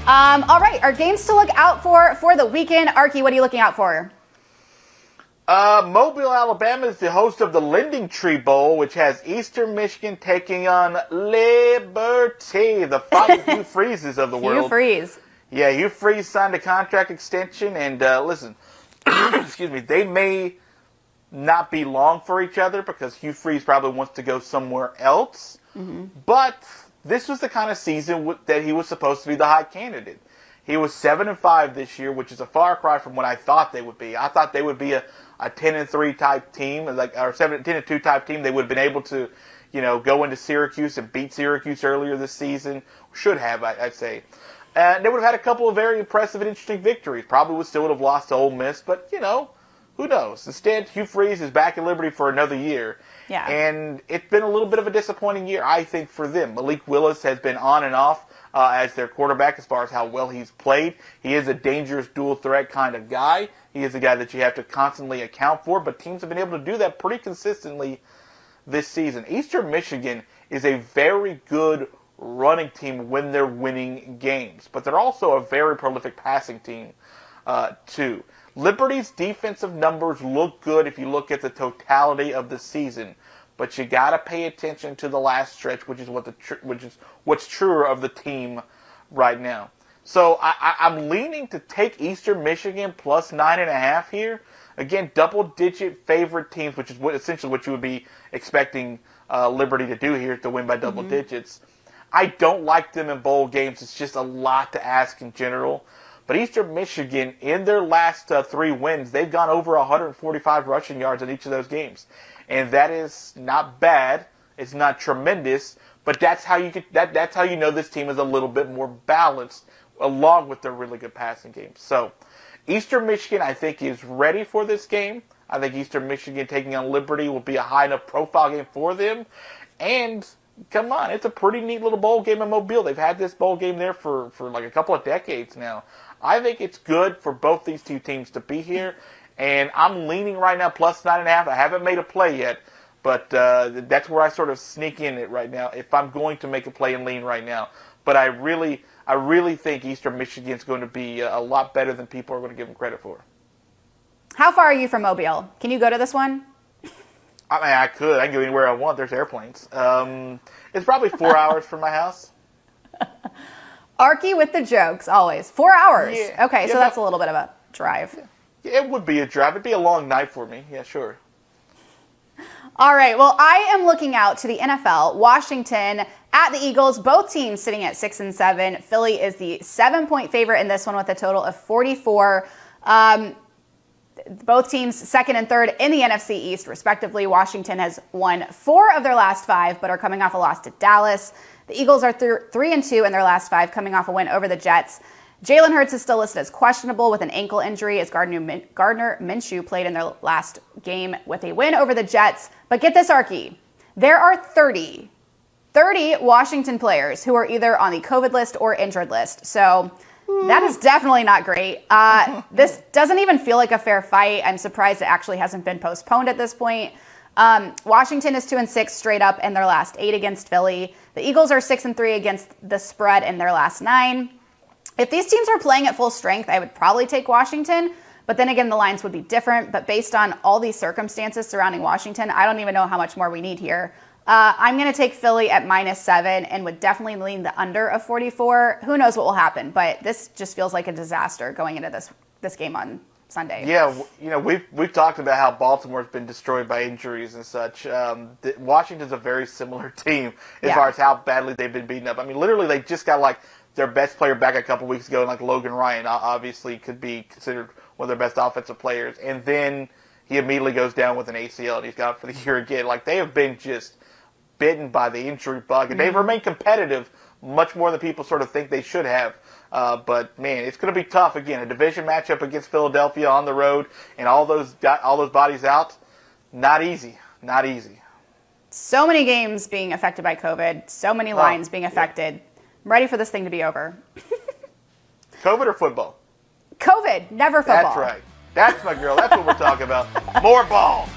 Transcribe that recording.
All right, our games to look out for the weekend. Arky, what are you looking out for? Mobile, Alabama is the host of the Lending Tree Bowl, which has Eastern Michigan taking on Liberty, the fighting Hugh Freezes of the world. Hugh Freeze. Yeah, Hugh Freeze signed a contract extension, and listen, excuse me, they may not be long for each other because Hugh Freeze probably wants to go somewhere else, but this was the kind of season that he was supposed to be the hot candidate. He was 7-5 this year, which is a far cry from what I thought they would be. I thought they would be a 10-3 type team, or 10-2 type team. They would have been able to, go into Syracuse and beat Syracuse earlier this season. Should have, I'd say. And they would have had a couple of very impressive and interesting victories. Probably would have lost to Ole Miss, but who knows? Instead, Hugh Freeze is back at Liberty for another year. Yeah. And it's been a little bit of a disappointing year, I think, for them. Malik Willis has been on and off as their quarterback as far as how well he's played. He is a dangerous dual threat kind of guy. He is a guy that you have to constantly account for, but teams have been able to do that pretty consistently this season. Eastern Michigan is a very good running team when they're winning games, but they're also a very prolific passing team too. Liberty's defensive numbers look good if you look at the totality of the season, but you got to pay attention to the last stretch, which is what's truer of the team right now. So I'm leaning to take Eastern Michigan plus 9.5 here. Again, double-digit favorite teams, which is essentially what you would be expecting Liberty to do here to win by double digits. I don't like them in bowl games. It's just a lot to ask in general. But Eastern Michigan, in their last 3 wins, they've gone over 145 rushing yards in each of those games. And that is not bad. It's not tremendous. But that's how that's how you know this team is a little bit more balanced, along with their really good passing game. So Eastern Michigan, I think, is ready for this game. I think Eastern Michigan taking on Liberty will be a high enough profile game for them. And come on, it's a pretty neat little bowl game in Mobile. They've had this bowl game there for like a couple of decades now. I think it's good for both these two teams to be here. And I'm leaning right now plus 9.5. I haven't made a play yet, but that's where I sort of sneak in it right now if I'm going to make a play and lean right now. But I really think Eastern Michigan is going to be a lot better than people are going to give them credit for. How far are you from Mobile? Can you go to this one? I mean, I can go anywhere I want. There's airplanes. It's probably 4 hours from my house. Arky with the jokes, always. 4 hours. Yeah. Okay, so that's a little bit of a drive. Yeah, it would be a drive. It'd be a long night for me. Yeah, sure. All right, well, I am looking out to the NFL. Washington at the Eagles, both teams sitting at 6-7. Philly is the 7-point favorite in this one with a total of 44. Both teams second and third in the NFC East, respectively. Washington has won 4 of their last 5, but are coming off a loss to Dallas. The Eagles are 3-2 in their last 5, coming off a win over the Jets. Jalen Hurts is still listed as questionable with an ankle injury as Gardner Minshew played in their last game with a win over the Jets. But get this, Arky. There are 30 Washington players who are either on the COVID list or injured list. So that is definitely not great. This doesn't even feel like a fair fight. I'm surprised it actually hasn't been postponed at this point. Washington is 2-6 straight up in their last 8 against Philly. The Eagles are 6-3 against the spread in their last 9. If these teams were playing at full strength, I would probably take Washington. But then again, the lines would be different. But based on all these circumstances surrounding Washington, I don't even know how much more we need here. I'm going to take Philly at -7 and would definitely lean the under of 44. Who knows what will happen? But this just feels like a disaster going into this game on Sunday. Yeah, we've talked about how Baltimore's been destroyed by injuries and such. Washington's a very similar team as far as how badly they've been beaten up. I mean, literally, they just got their best player back a couple weeks ago, and Logan Ryan obviously could be considered one of their best offensive players. And then he immediately goes down with an ACL, and he's got for the year again. They have been just bitten by the injury bug, and they've remained competitive much more than people sort of think they should have. But man, it's going to be tough. Again, a division matchup against Philadelphia on the road, and all those bodies out. Not easy. Not easy. So many games being affected by COVID. So many lines being affected. Yeah. I'm ready for this thing to be over. COVID or football? COVID, never football. That's right. That's my girl. That's what we're talking about. More ball.